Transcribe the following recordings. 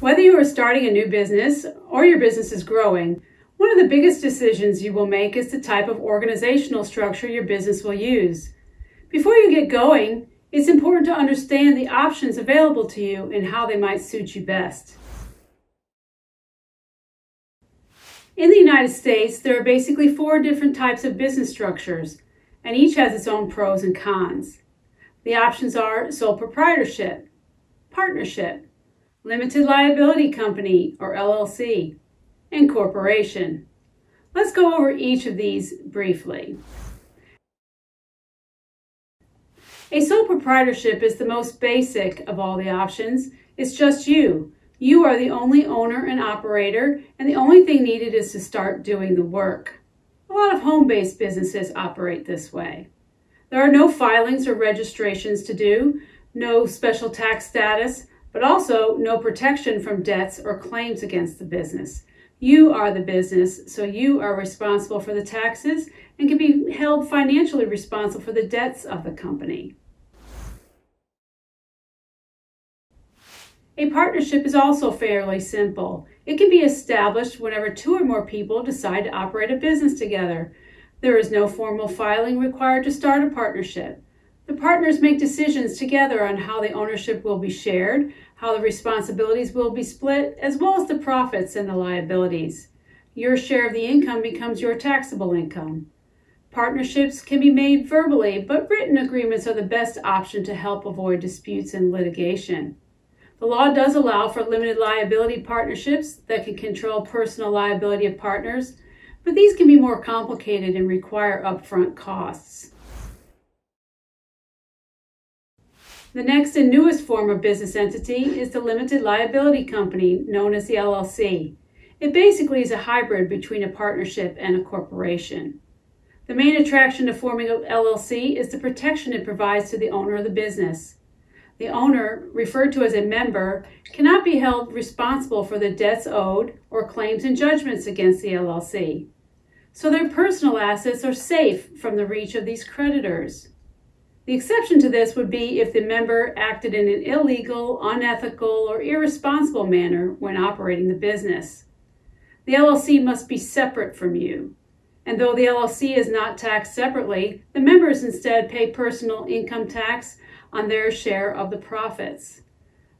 Whether you are starting a new business or your business is growing, one of the biggest decisions you will make is the type of organizational structure your business will use. Before you get going, it's important to understand the options available to you and how they might suit you best. In the United States, there are basically 4 different types of business structures, and each has its own pros and cons. The options are sole proprietorship, partnership, limited liability company or LLC, and corporation. Let's go over each of these briefly. A sole proprietorship is the most basic of all the options. It's just you. You are the only owner and operator, and the only thing needed is to start doing the work. A lot of home-based businesses operate this way. There are no filings or registrations to do, no special tax status, but also no protection from debts or claims against the business. You are the business, so you are responsible for the taxes and can be held financially responsible for the debts of the company. A partnership is also fairly simple. It can be established whenever 2 or more people decide to operate a business together. There is no formal filing required to start a partnership. The partners make decisions together on how the ownership will be shared, how the responsibilities will be split, as well as the profits and the liabilities. Your share of the income becomes your taxable income. Partnerships can be made verbally, but written agreements are the best option to help avoid disputes and litigation. The law does allow for limited liability partnerships that can control personal liability of partners, but these can be more complicated and require upfront costs. The next and newest form of business entity is the limited liability company, known as the LLC. It basically is a hybrid between a partnership and a corporation. The main attraction to forming an LLC is the protection it provides to the owner of the business. The owner, referred to as a member, cannot be held responsible for the debts owed or claims and judgments against the LLC. So their personal assets are safe from the reach of these creditors. The exception to this would be if the member acted in an illegal, unethical, or irresponsible manner when operating the business. The LLC must be separate from you. And though the LLC is not taxed separately, the members instead pay personal income tax on their share of the profits.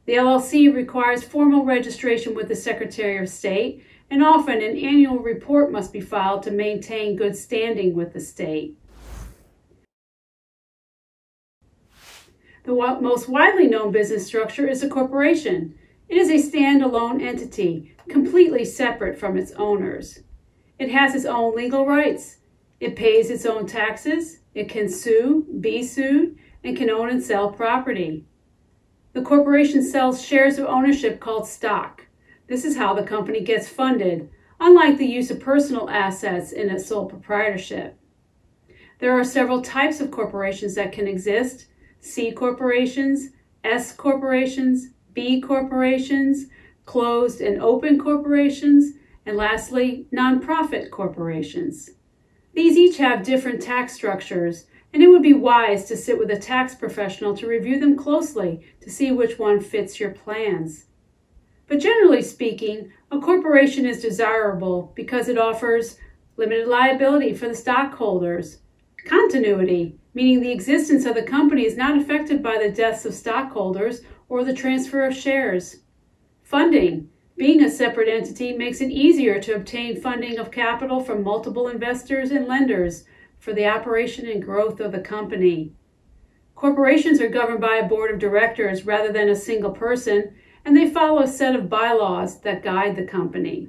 The LLC requires formal registration with the Secretary of State, and often an annual report must be filed to maintain good standing with the state. The most widely known business structure is a corporation. It is a standalone entity, completely separate from its owners. It has its own legal rights. It pays its own taxes. It can sue, be sued, and can own and sell property. The corporation sells shares of ownership called stock. This is how the company gets funded, unlike the use of personal assets in a sole proprietorship. There are several types of corporations that can exist: C corporations, S corporations, B corporations, closed and open corporations, and lastly, nonprofit corporations. These each have different tax structures, and it would be wise to sit with a tax professional to review them closely to see which one fits your plans. But generally speaking, a corporation is desirable because it offers limited liability for the stockholders, continuity, meaning the existence of the company is not affected by the deaths of stockholders or the transfer of shares. Funding. Being a separate entity makes it easier to obtain funding of capital from multiple investors and lenders for the operation and growth of the company. Corporations are governed by a board of directors rather than a single person, and they follow a set of bylaws that guide the company.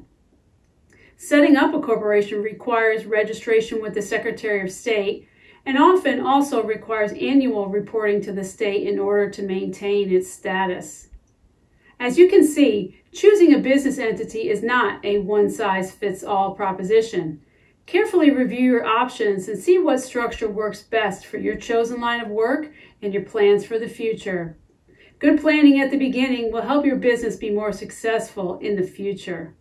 Setting up a corporation requires registration with the Secretary of State, and often also requires annual reporting to the state in order to maintain its status. As you can see, choosing a business entity is not a one-size-fits-all proposition. Carefully review your options and see what structure works best for your chosen line of work and your plans for the future. Good planning at the beginning will help your business be more successful in the future.